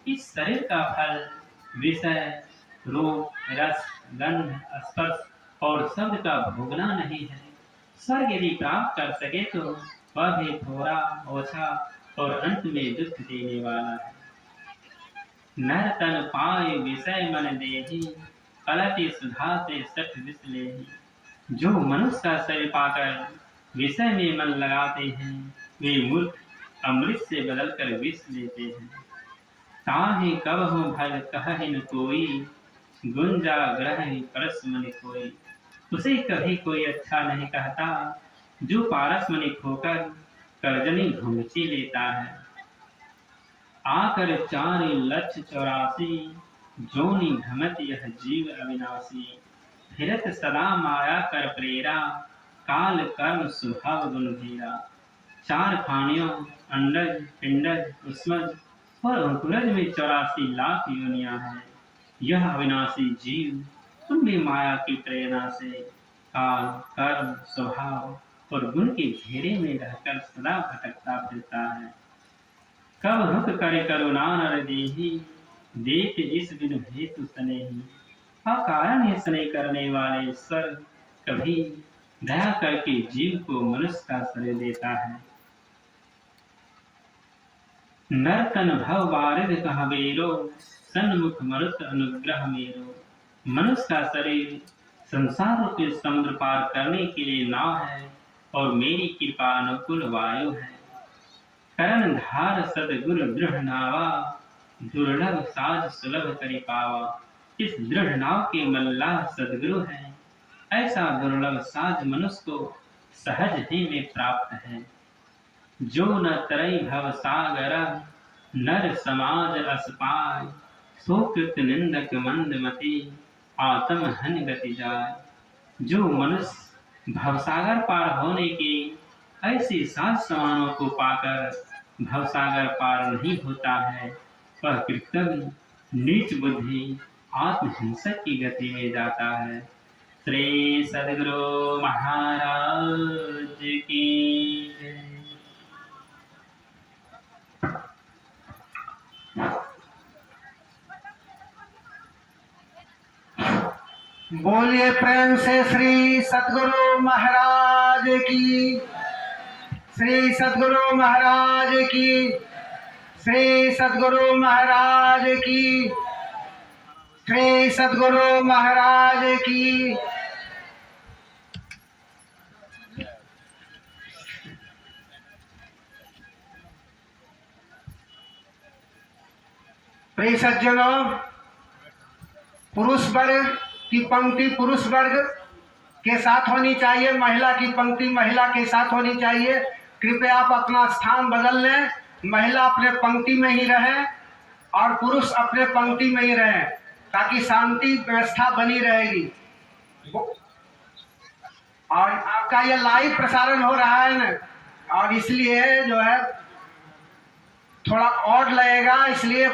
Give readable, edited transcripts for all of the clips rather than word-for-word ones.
इस शरीर का फल विषय, रूप, रस, गंध, स्पर्श और शब्द का भोगना नहीं है। स्वर्ग यदि प्राप्त कर सके तो वह भी थोड़ा, ओछा और अंत में दुख देने वाला है। नर तन पाए विषय मन देहि, पलटि सुधा से सठ विष लेहि। जो मनुष्य का शरीर पाकर विषय में मन लगाते हैं, वे मूर्ख अमृत से बदलकर विष लेते हैं। ताहि कबहु भल कहहि न कोई, गुंजा ग्रह परस मनि कोई। उसे कभी कोई अच्छा नहीं कहता, जो पारसमणिक होकर कर्जनी घुंघची लेता है। आकर 4,84,00,000 जोनि भ्रमत यह जीव अविनाशी। फिरत सदा माया कर प्रेरा, काल कर्म स्वभाव गुण भेरा। 4 खानियों अंडज, पिंडज, उष्मज और अंकुरज में 84 लाख योनियां हैं। यह अविनाशी जीव उनमें माया की प्रेरणा से काल, कर्म, स्वभाव और गुण के घेरे में रहकर सदा भटकता फिरता है। कब रुक करे करुणा नर देहि, देख इस बिन हेतु स्नेही। अकारण ही स्नेह करने वाले ईश्वर कभी दया करके जीव को मनुष्य का शरीर देता है। नर्तन भव बारिद कह बेरो, सन्मुख मरुत अनुग्रह मेरो। मनुष्य का शरीर संसार रूपी समुद्र पार करने के लिए नाव है और मेरी कृपा अनुकूल वायु है। करण धार सदगुरु दृढ़ नावा, दुर्लभ साज सुलभ करि पावा। इस दृढ़ नाव के मल्लाह सदगुरु है, ऐसा दुर्लभ साज मनुष्य को सहज ही में प्राप्त है। जो न तरई भव सागर, नर समाज अस पाय। सो कृत निंदक मंदमति, आत्म हन गति जाय। जो मनुष्य भवसागर पार होने के ऐसे सात समानों को पाकर भवसागर पार नहीं होता है, वह कृतज्ञ, नीच बुद्धि, आत्महिंसक की गति में जाता है। श्री सद्गुरु महाराज की जय। बोलिए प्रेम से श्री सद्गुरु महाराज की, श्री सद्गुरु महाराज की, श्री सद्गुरु महाराज की, श्री सद्गुरु महाराज की। प्रिय सज्जनों, पुरुष वर्ग की पंक्ति पुरुष वर्ग के साथ होनी चाहिए, महिला की पंक्ति महिला के साथ होनी चाहिए। कृपया आप अपना स्थान बदल लें, महिला अपने पंक्ति में ही रहे और पुरुष अपने पंक्ति में ही रहे, ताकि शांति व्यवस्था बनी रहेगी। और आपका ये लाइव प्रसारण हो रहा है ना, और इसलिए जो है थोड़ा और लगेगा, इसलिए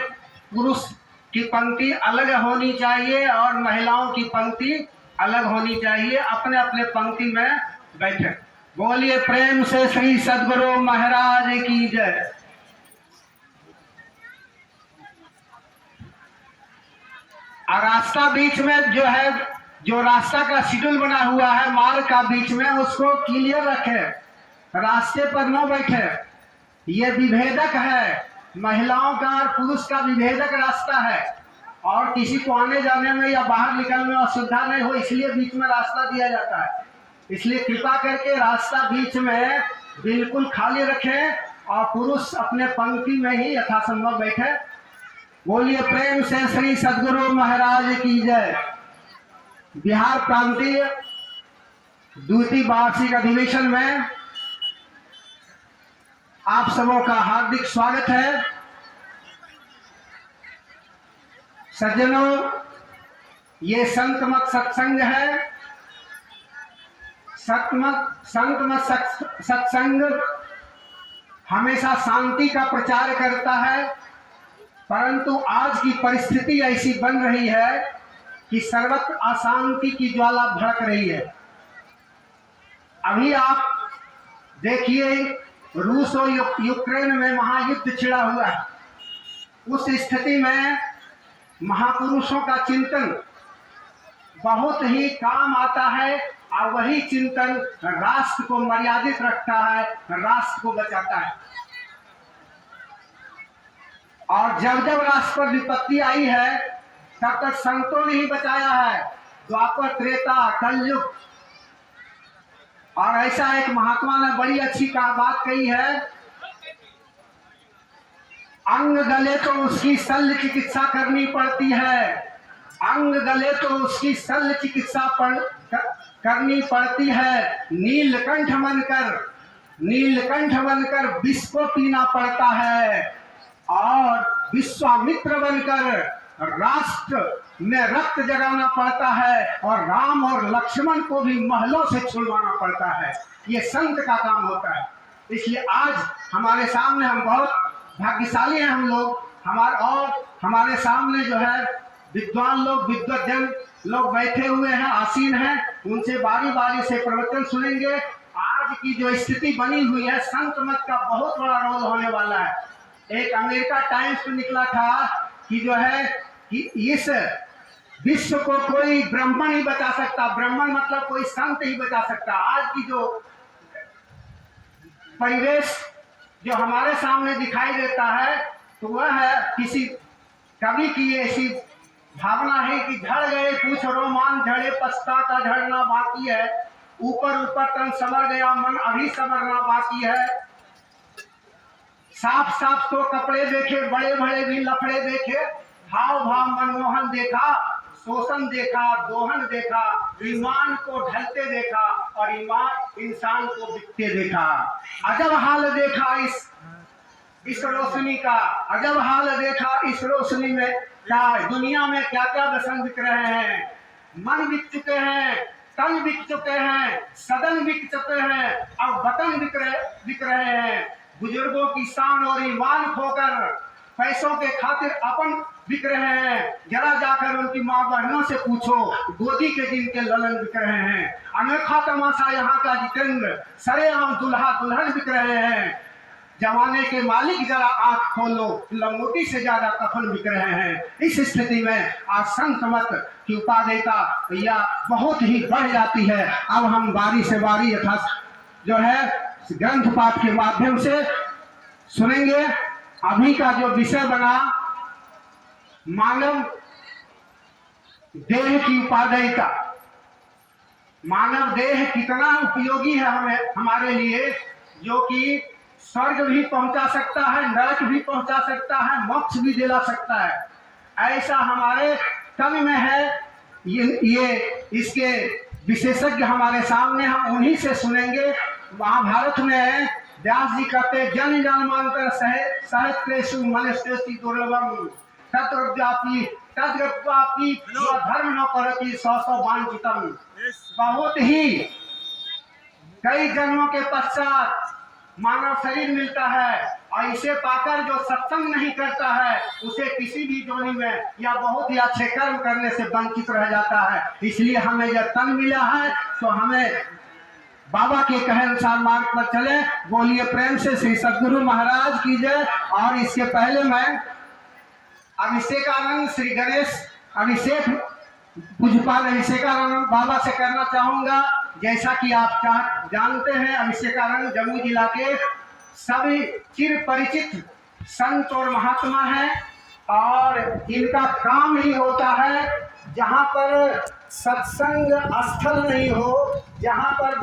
पुरुष की पंक्ति अलग होनी चाहिए और महिलाओं की पंक्ति अलग होनी चाहिए। अपने अपने पंक्ति में बैठे। बोलिए प्रेम से श्री सद्गुरु महाराज की जय। और रास्ता बीच में जो है, जो रास्ता का शेड्यूल बना हुआ है मार्ग का बीच में, उसको क्लियर रखे, रास्ते पर न बैठे। ये विभेदक है, महिलाओं का और पुरुष का विभेदक रास्ता है, और किसी को आने जाने में या बाहर निकलने में असुविधा नहीं हो, इसलिए बीच में रास्ता दिया जाता है। इसलिए कृपा करके रास्ता बीच में बिल्कुल खाली रखें और पुरुष अपने पंक्ति में ही यथासंभव बैठे। बोलिए प्रेम से श्री सद्गुरु महाराज की जय। बिहार प्रांतीय द्वितीय वार्षिक अधिवेशन में आप सबों का हार्दिक स्वागत है। सज्जनों, ये संत मत सत्संग है। संत मत सत्संग हमेशा शांति का प्रचार करता है, परंतु आज की परिस्थिति ऐसी बन रही है कि सर्वत्र अशांति की ज्वाला भड़क रही है। अभी आप देखिए, रूस और यूक्रेन में महायुद्ध छिड़ा हुआ है। उस स्थिति में महापुरुषों का चिंतन बहुत ही काम आता है और वही चिंतन राष्ट्र को मर्यादित रखता है, राष्ट्र को बचाता है। और जब जब राष्ट्र पर विपत्ति आई है तब तक संतों ने ही बचाया है, द्वापर त्रेता कलयुग। और ऐसा एक महात्मा ने बड़ी अच्छी बात कही है, अंग गले तो उसकी शल्य चिकित्सा करनी पड़ती है, अंग गले तो उसकी शल्य चिकित्सा करनी पड़ती है। नीलकंठ बनकर विष को पीना पड़ता है और विश्वामित्र बनकर राष्ट्र में रक्त जगाना पड़ता है और राम और लक्ष्मण को भी महलों से छुड़वाना पड़ता है। ये संत का काम होता है। इसलिए आज हमारे सामने, हम बहुत भाग्यशाली हैं हम लोग, हमारे सामने जो है विद्वान लोग, विद्वजन लोग बैठे हुए हैं, आसीन हैं। उनसे बारी बारी से प्रवचन सुनेंगे। आज की जो स्थिति बनी हुई है, संत मत का बहुत बड़ा रोल होने वाला है। एक अमेरिका टाइम्स में निकला था कि जो है कि इस विश्व को कोई ब्राह्मण ही बचा सकता, ब्राह्मण मतलब कोई संत ही बचा सकता। आज की जो परिवेश जो हमारे सामने दिखाई देता है तो वह है किसी कवि की ऐसी भावना है कि झड़ गए कुछ रोमान, झड़े पछताता झड़ना बाकी है, ऊपर ऊपर तन समर गया मन अभी समरना बाकी है। साफ साफ तो कपड़े देखे, बड़े बड़े भी लफड़े देखे, भाव भाव मनमोहन देखा, शोषण देखा, दोहन देखा, ईमान को ढलते देखा और ईमान इंसान को बिकते देखा। अजब हाल देखा इस रोशनी का, अजब हाल देखा इस रोशनी में, क्या दुनिया में क्या क्या व्यसन बिक रहे हैं। मन बिक चुके हैं, तन बिक चुके हैं, सदन बिक चुके हैं और वतन बिक रहे हैं। बुजुर्गों की शान और ईमान खोकर पैसों के खातिर अपन बिक रहे हैं। जरा जाकर उनकी माँ बहनों से पूछो, गोदी के दिन के ललन बिक रहे हैं। अनोखा तमाशा यहाँ का जितेंद्र, सरेआम दूल्हा दुल्हन बिक रहे हैं। जमाने के मालिक जरा आंख खोलो, लंगोटी से ज्यादा कफन बिक रहे हैं। इस स्थिति में आज संत मत की उपादेयता या बहुत ही बढ़ जाती है। अब हम बारी से बारी यथा जो है ग्रंथ पाठ के माध्यम से सुनेंगे। अभी का जो विषय बना मानव देह की उपादेयता, मानव देह कितना उपयोगी है हमारे लिए, जो कि स्वर्ग भी पहुंचा सकता है, नरक भी पहुंचा सकता है, मोक्ष भी दिला सकता है। ऐसा हमारे तन में है। ये इसके विशेषज्ञ हमारे सामने, हम उन्हीं से सुनेंगे। महाभारत में व्यास जी कहते, जन जन्मांतर सहस्रेषु मनुष्येषु दुर्लभम तद्व्यापी तद्गत्वापि धर्म न करति सौ सौ वांछितम। बहुत ही कई जन्मों के पश्चात मानव शरीर मिलता है और इसे पाकर जो सत्संग नहीं करता है उसे किसी भी जोनी में या बहुत ही अच्छे कर्म करने से वंचित रह जाता है। इसलिए हमें जब तन मिला है तो हमें बाबा के कहे अनुसार मार्ग पर चले। बोलिए प्रेम से श्री सद्गुरु महाराज की जय। और इसके पहले मैं अभिषेकानंद श्री गणेश अभिषेक पूज्यपाल अभिषेकानंद बाबा से करना चाहूंगा। जैसा कि आप जानते हैं, अभिषेकानंद जम्मू जिला के सभी चिर परिचित संत और महात्मा हैं और इनका काम ही होता है जहाँ पर सत्संग स्थल नहीं हो, जहाँ पर